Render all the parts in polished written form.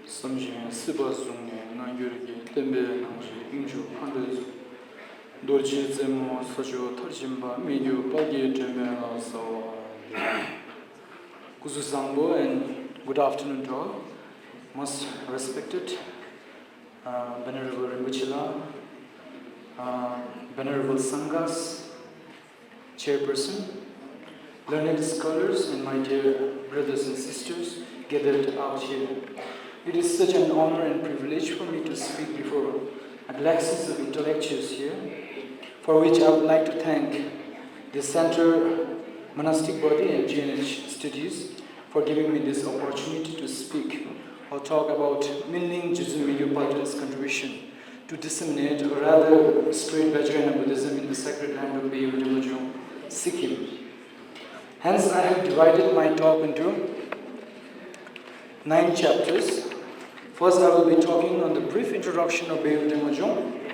Samjin Siba Sungye Nangyurgi Tembe Nangji Ingju Handezu Dorji Zemo Sajo Tarjimba Migyu Pagi Tembe Sawa Kuzu Sangbo, and good afternoon to all. Most respected Venerable Rinpochela, Venerable Sanghas, Chairperson, learned scholars, and my dear brothers and sisters gathered out here. It is such an honor and privilege for me to speak before a galaxy of intellectuals here, for which I would like to thank the Center Monastic Body and GNH Studies for giving me this opportunity to speak or talk about Minling Jetsun Migyur Peldron's contribution to disseminate or rather spread Vajrayana Buddhism in the sacred land of Beyul, Dremojong, Sikkim. Hence, I have divided my talk into 9 chapters. First, I will be talking on the brief introduction of Beyul Dremojong,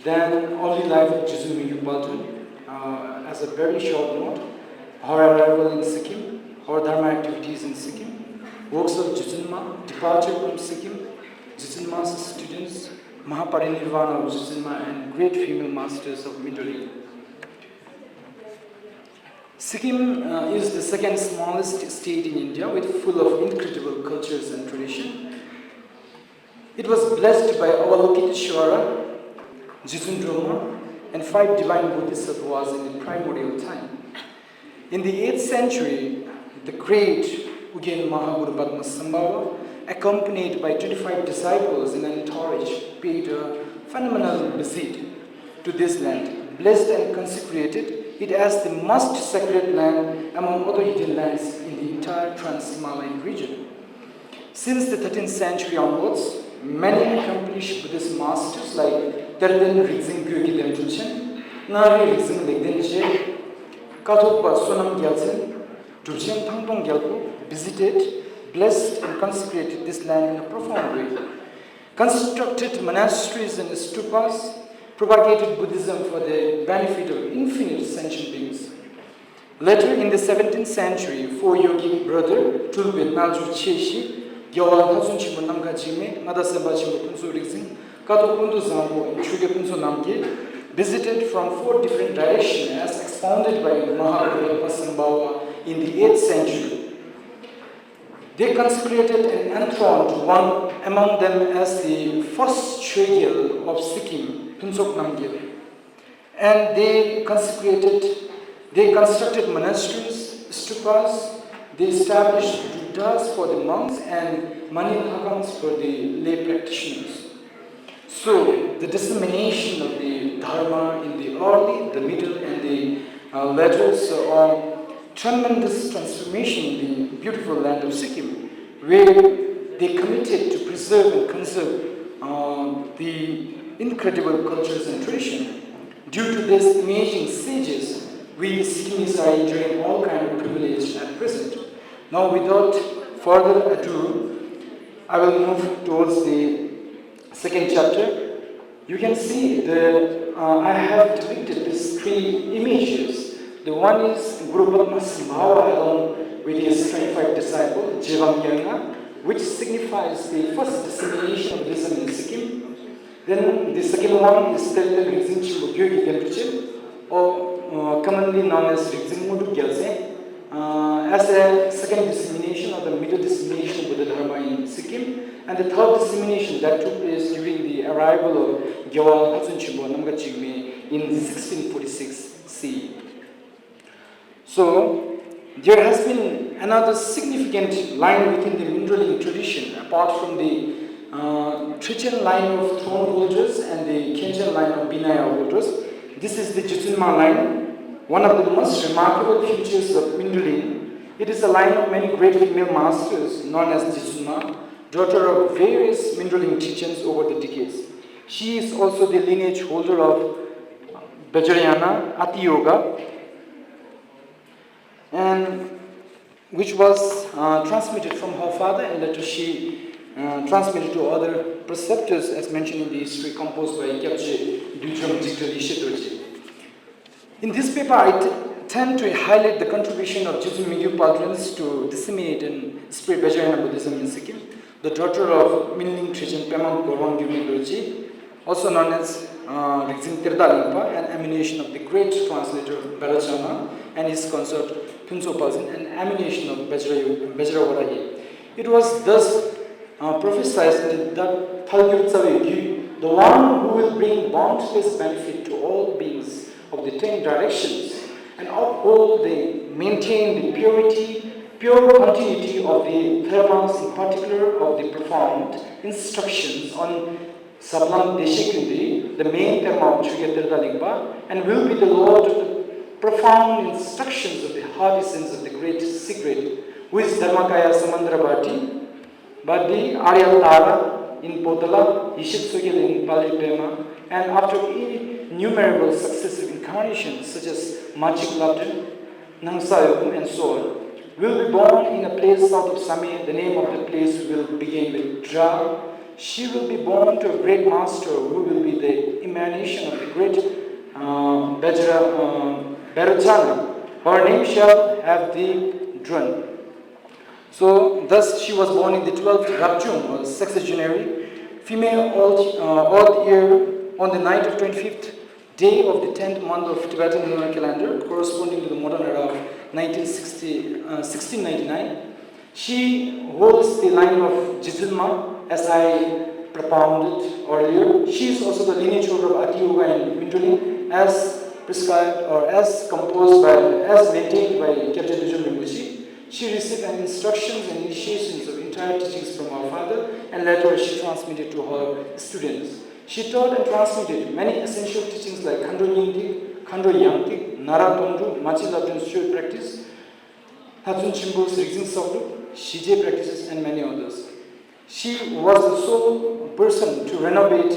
then early life of Jetsun Migyur Peldron as a very short note, her arrival in Sikkim, her Dharma activities in Sikkim, works of Jetsunma, departure from Sikkim, Jetsunma's students, Mahaparinirvana of Jetsunma, and great female masters of Minling. Sikkim is the second smallest state in India, with full of incredible cultures and tradition. It was blessed by Avalokiteshvara, Jetsun Droma, and 5 divine bodhisattvas in the primordial time. In the 8th century, the great Ugyen Mahaguru Padmasambhava, accompanied by 25 disciples in an entourage, paid a phenomenal visit to this land, blessed and consecrated it as the most sacred land among other hidden lands in the entire Trans-Himalayan region. Since the 13th century onwards, many accomplished Buddhist masters like Terden Rizing Gyögi Lemtuchen, Nari Rizing Legdenche, Katokpa Sonam Gyaltsen, Drupchen Pangthang Gyalpo visited, blessed and consecrated this land in a profound way, constructed monasteries and stupas, propagated Buddhism for the benefit of infinite sentient beings. Later, in the 17th century, 4 yogic brother, Tulbe Nalju Cheshi, Gyawal Lhatsun Chimbo Namga Jigmee, Nadasemba Chimbo Punso Riksing, Kato Kundu Zambo, and Chuge Punso Namge, visited from 4 different directions as expounded by Mahaguru Padmasambhava in the 8th century. They consecrated and enthroned one among them as the first Chogyal of Sikkim, Punsok Namgyal. And they constructed monasteries, stupas, they established dutas for the monks and manilhagams for the lay practitioners. So, the dissemination of the Dharma in the early, the middle, and the later saw tremendous transformation in the beautiful land of Sikkim, where they committed to preserve and conserve the incredible cultures and tradition. Due to these amazing sages, we Sikkimese are enjoying all kinds of privilege at present. Now, without further ado, I will move towards the second chapter. You can see that I have depicted these 3 images. The one is Guru Padmasambhava along with his 25 disciples, Jevamgyanga, which signifies the first dissemination of Buddhism in Sikkim. Then the second one is Telten Rizing Chimbo Gyögi Lemtuchen, or commonly known as Rizing Modu Gyaltsen, as a second dissemination or the middle dissemination of Buddha Dharma in Sikkim, and the third dissemination that took place during the arrival of Gyawal Lhatsun Chimbo Namga Jigmee in 1646 CE. So, there has been another significant line within the Minling tradition, apart from the Trichen line of throne holders and the Khenchen line of Binaya holders. This is the Jetsunma line, one of the most remarkable features of Minling. It is a line of many great female masters known as Jetsunma, daughter of various Minling teachers over the decades. She is also the lineage holder of Vajrayana Ati Yoga, and which was transmitted from her father, and later she transmitted to other preceptors, as mentioned in the history composed by Gyabje Dudram Jigdali Shedorji. In this paper, I tend to highlight the contribution of Jetsun Migyur Peldron to disseminate and spread Vajrayana Buddhism in Sikkim. the daughter of Minling Jetsun Migyur Peldron, also known as Rizing Tirda, an emanation of the great translator Vajrayana and his consort Phunso Palsin, an emanation of Vajrayana. It was thus prophesied that the one who will bring boundless benefit to all beings of the 10 directions and uphold maintain the pure continuity of the dharmas, in particular of the profound instructions on Sablam Deshikundi, the main dharma of Trigatirda Lingpa, and will be the Lord of the profound instructions of the heart essence of the great secret, who is Dharmakaya Samandra Bhatti, Arya Tara in Potala, Ishit Sugil in Palipema, and after innumerable successive incarnations such as Machik Lapton, Nangsayum, and so on, will be born in a place south of Same. The name of the place will begin with Dra. She will be born to a great master who will be the emanation of the great Vajrayana. Her name shall have the Drun. So, thus she was born in the 12th Rapchung, or 6th January, female odd year, on the night of 25th day of the 10th month of Tibetan lunar calendar, corresponding to the modern era of 1699. She holds the line of Jitsilma, as I propounded earlier. She is also the lineage holder of Ati Yoga and Minling, as prescribed or as maintained by Captain Dujun Rinpoche. She received instructions and initiations of entire teachings from her father, and later she transmitted to her students. She taught and transmitted many essential teachings like Khandro Yingdik, Khandro Yangtik, Nara Tondru, Machi Labdun's Steward practice, Lhatsun Chenpo's Rigzing Sabdu, Shije practices, and many others. She was the sole person to renovate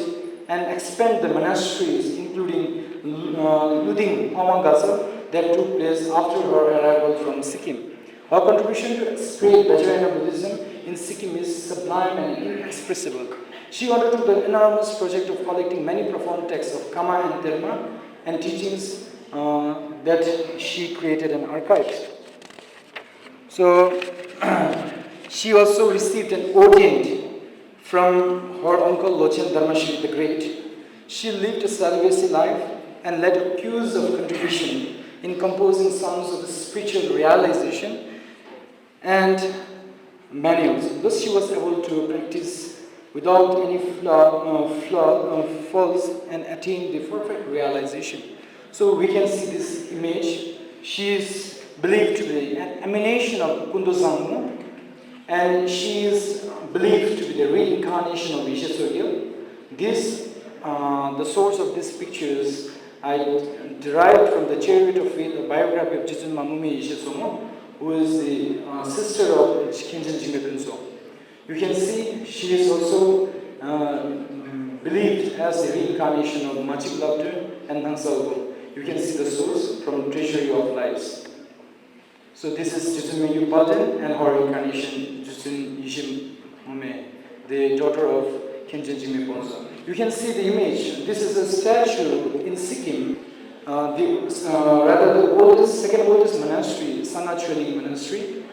and expand the monasteries, including Luding Pawangasa, that took place after her arrival from Sikkim. Her contribution to spread Vajrayana Buddhism in Sikkim is sublime and inexpressible. She undertook the enormous project of collecting many profound texts of Kama and Dharma and teachings that she created and archived. So, she also received an ordained from her uncle Lochen Dharmashri the Great. She lived a celibacy life and led a cause of contribution in composing songs of spiritual realization and manuals. Thus, she was able to practice without any flaws and attain the perfect realization. So, we can see this image. She is believed to be an emanation of Kundozangmu, and she is believed to be the reincarnation of Ishesogil. The source of these pictures I derived from the Chariot of Faith, a biography of Jitsun Mamumi Ishesomo, who is the sister of Kinchen Jigmee Wangchuk. You can see she is also believed as the reincarnation of Machik Labdun and Nangsalgo. You can see the source from Treasury of Lives. So this is Jitsun Migyur Peldron and her incarnation, Jitsun Yishim Mume, the daughter of Kinchen Jigmee Wangchuk. You can see the image. This is a statue in Sikkim, the second oldest monastery, Sangha training monastery.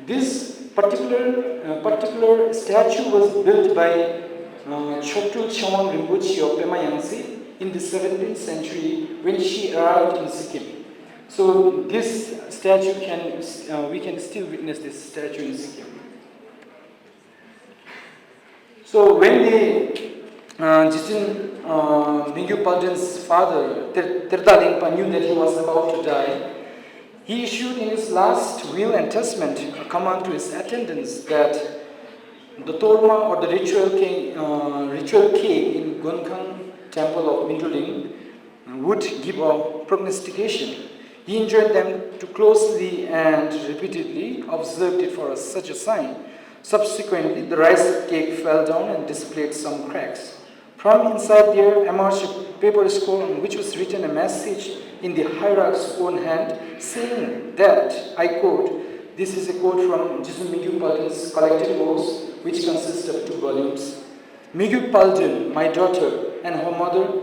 This particular statue was built by Chotul Chawang Rinpoche of Pemayangtse in the 17th century when she arrived in Sikkim. So this statue we can still witness this statue in Sikkim. So when the Jitsun Migyur Peldron's father, Tirda Lingpa, knew that he was about to die, he issued in his last will and testament a command to his attendants that the Torma or the ritual cake in Gonkang temple of Minling would give a prognostication. He enjoined them to closely and repeatedly observe it for such a sign. Subsequently, the rice cake fell down and displayed some cracks. From inside there emerged a paper scroll on which was written a message in the hierarch's own hand, saying that, I quote, this is a quote from Jitsun Migyur Peldron's collected works, which consist of 2 volumes. Migyur Peldron, my daughter, and her mother,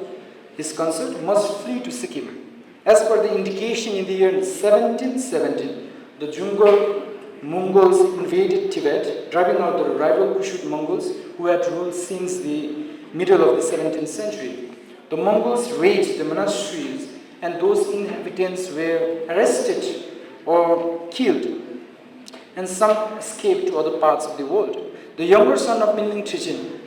his consort, must flee to Sikkim. As per the indication in the year 1717, the Jungar Mongols invaded Tibet, driving out the rival Kushite Mongols who had ruled since the middle of the 17th century. The Mongols raided the monasteries and those inhabitants were arrested or killed, and some escaped to other parts of the world. The younger son of Minling Jetsun,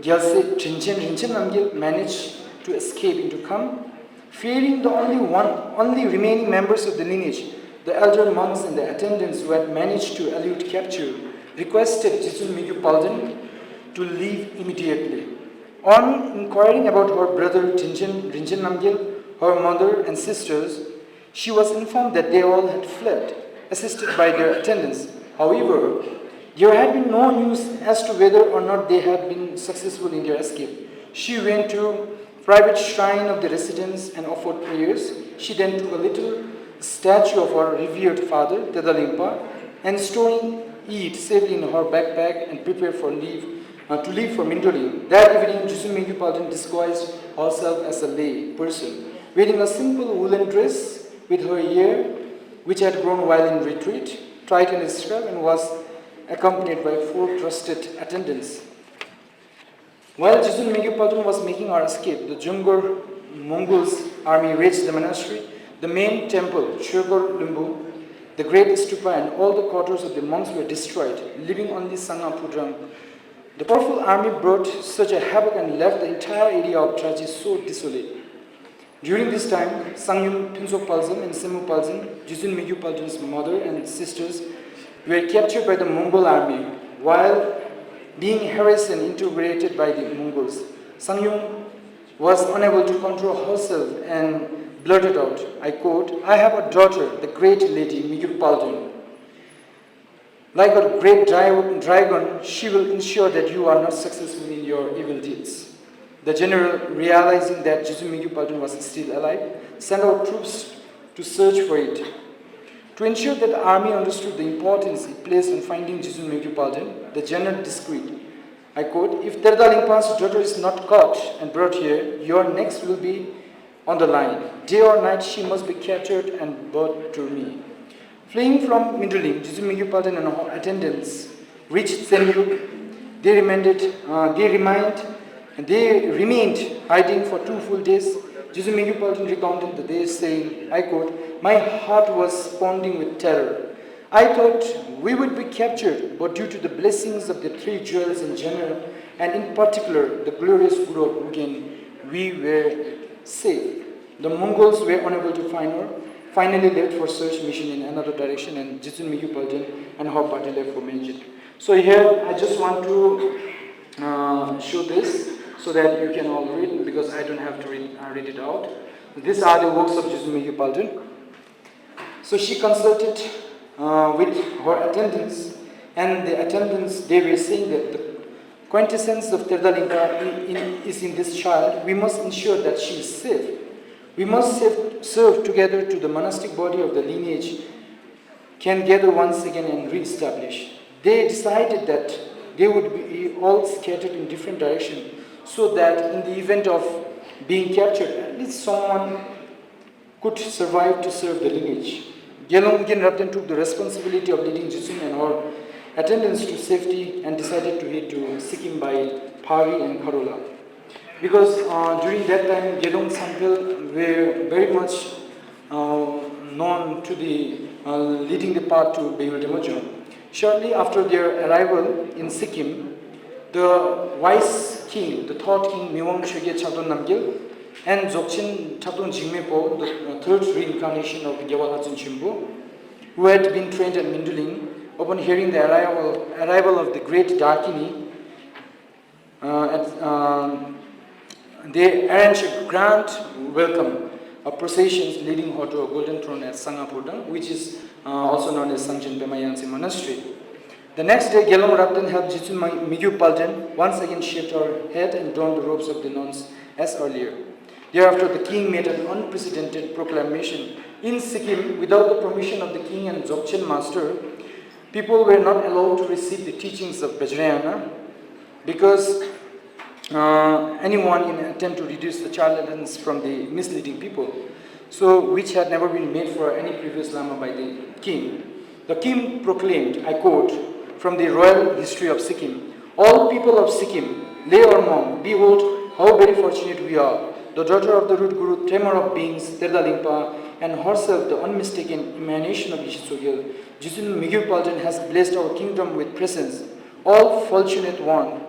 Gyaltse Rinchen Namgyal, managed to escape into Kham, fearing the only remaining members of the lineage. The elder monks and the attendants who had managed to elude capture requested Jetsun Migyur Peldron to leave immediately. On inquiring about her brother Rinchen Namgyal, her mother and sisters, she was informed that they all had fled, assisted by their attendants. However, there had been no news as to whether or not they had been successful in their escape. She went to private shrine of the residents and offered prayers. She then took a little statue of her revered father, Tedalimpa, and storing it safely in her backpack and prepared to leave for Mindoling. That evening, Jetsun Migyur Peldron disguised herself as a lay person, wearing a simple woolen dress with her hair, which had grown while in retreat, tied in a strap, and was accompanied by 4 trusted attendants. While Jetsun Migyur Peldron was making her escape, the Jungur Mongols army reached the monastery. The main temple, Shogor Lumbu, the great stupa, and all the quarters of the monks were destroyed, leaving only Sangha Phudrang. The powerful army brought such a havoc and left the entire area of Traji so desolate. During this time, Sangyum Phuntsok Palzon and Semu Palzon, Jetsun Migyur Peldron's mother and sisters, were captured by the Mongol army while being harassed and interrogated by the Mongols. Sangyum was unable to control herself and blurted out, I quote, "I have a daughter, the great lady Migyur Peldron. Like a great dragon, she will ensure that you are not successful in your evil deeds." The general, realizing that Jetsun Migyur Peldron was still alive, sent out troops to search for it. To ensure that the army understood the importance it placed on finding Jetsun Migyur Peldron, the general decreed, I quote, "If Terda Limpa's daughter is not caught and brought here, your necks will be on the line. Day or night she must be captured and brought to me." Fleeing from Mindoling, Jetsun Migyur Peldron and her attendants reached Senyu. They remained hiding for 2 full days. Jetsun Migyur Peldron recounted the days, saying, I quote, "My heart was pounding with terror. I thought we would be captured, but due to the blessings of the 3 jewels in general, and in particular the glorious Guru of Bugen, we were safe. The Mongols were unable to find her, finally left for search mission in another direction, and Jetsun Migyur Peldron and her party left for Menjit." So here I just want to show this so that you can all read, because I don't have to read it out. These are the works of Jetsun Migyur Peldron. So she consulted with her attendants, and the attendants, they were saying that the quintessence of Terda Limpa is in this child. We must ensure that she is safe. We must serve together to the monastic body of the lineage can gather once again and re-establish. They decided that they would be all scattered in different directions, so that in the event of being captured, at least someone could survive to serve the lineage. Gyalong Rabden took the responsibility of leading Jetsun and her attendants to safety and decided to head to Sikkim by Phari and Kharola. Because during that time, Gyalong Sampel were very much known to the leading the path to Beyul Dremojong. Shortly after their arrival in Sikkim, the wise king, the third king, Mewangchuk Namgyal, and Dzogchen Chapdon Jigmee, the 3rd reincarnation of Lhatsun Chenpo, who had been trained at Mindoling, upon hearing the arrival of the great Dakini, they arranged a grand welcome of processions leading her to a golden throne at Sangha Phudrang, which is also known as Sangchen Pemayangtse Monastery. The next day, Gyalong Rabden helped Jetsun Migyur Peldron once again shaved her head and donned the robes of the nuns as earlier. Thereafter, the king made an unprecedented proclamation. In Sikkim, without the permission of the king and Dzogchen master, people were not allowed to receive the teachings of Vajrayana, because anyone in an attempt to reduce the charlatans from the misleading people, so which had never been made for any previous Lama by the king. The king proclaimed, I quote, from the royal history of Sikkim, all people of Sikkim, lay or monk, behold how very fortunate we are. The daughter of the root guru, tamer of beings, Terda Lingpa, and herself the unmistaken emanation of Yishitsogil, Jetsun Migyur Peldron has blessed our kingdom with presence. All fortunate one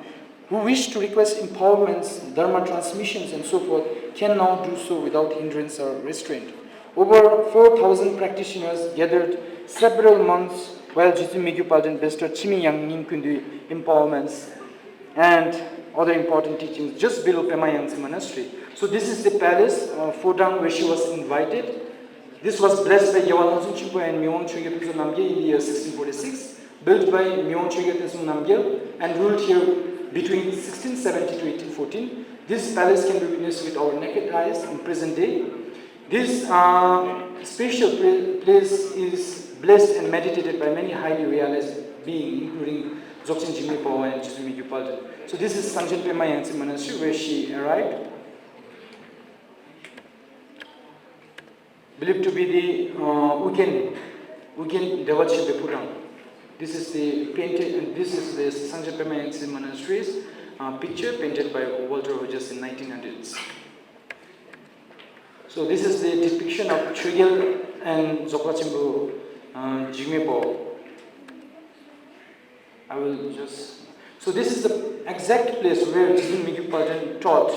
who wish to request empowerments, dharma transmissions, and so forth can now do so without hindrance or restraint. Over 4,000 practitioners gathered several months while Jetsun Migyur Peldron bestowed Chimi empowerments and other important teachings just below Pemayangtse Monastery. So this is the palace, Fodang, where she was invited. This was blessed by Lhatsun Chenpo and Wangchuk Bhutia Namgyal in the year 1646, built by Wangchuk Namgyal and ruled here between 1670 to 1814. This palace can be witnessed with our naked eyes in present day. This special place is blessed and meditated by many highly realized beings, including Dzogchen Jigmee Wangchuk and Jetsun Migyur Peldron. So this is Sangchen Pemayangtse Monastery where she arrived. Believed to be the Ugen Devachi Bepurang. This is the painted, and this is the Sangchen Pemayangtse Monastery's picture painted by Walter Rogers in 1900s. So this is the depiction of Chugil and Zokwachimbu Jigmee Wangchuk. I will just. So this is the exact place where Jetsun Migyur Peldron taught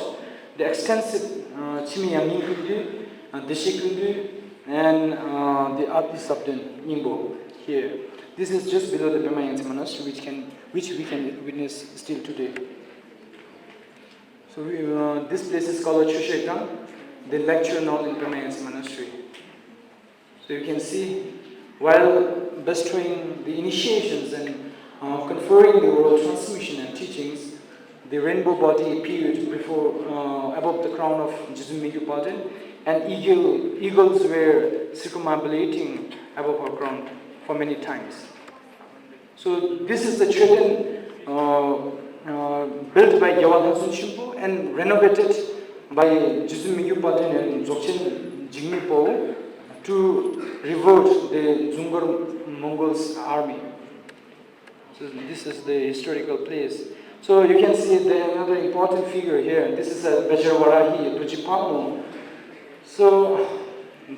the extensive Chimi Yangning Deshikundu and the Artist of the Ningbo here. This is just below the Pemayangtse Monastery, which we can witness still today. So this place is called Chushekang, the lecture hall in Pemayangtse Monastery. So you can see, while bestowing the initiations and conferring the oral transmission and teachings, the rainbow body appeared before, above the crown of Jetsun Migyur Peldron, and eagles were circumambulating above her crown for many times. So this is the Chetan built by Lhatsun Chenpo and renovated by Jetsun Migyur Peldron and Dzogchen Jigmee Wangchuk to revolt the Dzungar Mongols army. So this is the historical place. So you can see another important figure here. This is a Vajrayana Buddhism. So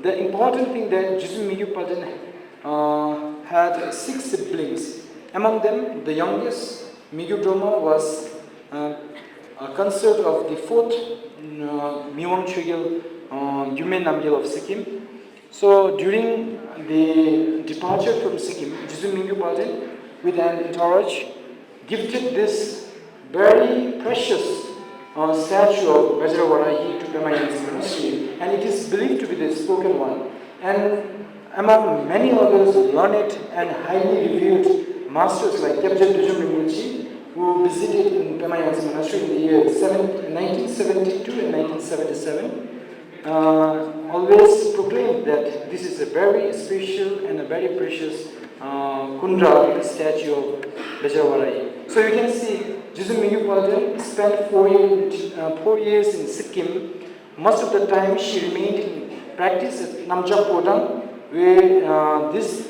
the important thing that Jetsun Migyur Peldron had 6 siblings. Among them, the youngest, Migyur Droma, was a consort of the 4th Miwang Chugil Yume Namgyal of Sikkim. So during the departure from Sikkim, Jetsun Migyur Peldron, with an entourage, gifted this very precious statue of Vajrayana to Pemayangtse Monastery, and it is believed to be the spoken one. And among many others, learned and highly revered masters like Kyabje Dujum Rinpoche, who visited in Pemayangtse Monastery in the year 1972 and 1977, always proclaimed that this is a very special and a very precious Kundra statue of Vajrayana. So you can see Jetsun Migyur Peldron spent 4 years in Sikkim. Most of the time she remained in practice at Namgyal Podang, where this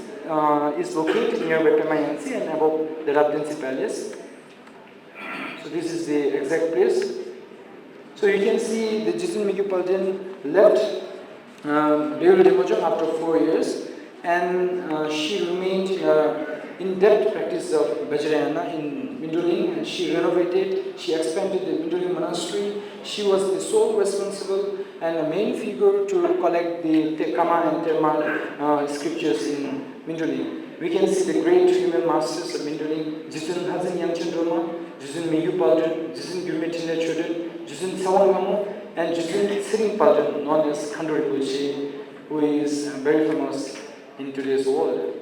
is located near Pemayangtse and above the Rabdensi Palace. So this is the exact place. So you can see the Jetsun Migyur Peldron left Beyul Dremojong after 4 years, and she remained in-depth practice of Vajrayana in Minling, and she renovated, she expanded the Minling monastery. She was the sole responsible and a main figure to collect the Kama and Terma scriptures in Minling. We can see the great female masters of Minling, Jetsun Hazin Yangchen Droma, Jetsun Migyur Peldron, Jetsun Gyurme Tinda Choden, Jetsun Sawangamo, and Jetsun Siring Peldron, known as Khandori Bulchi, who is very famous in today's world.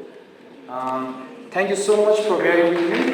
Thank you so much for bearing with me.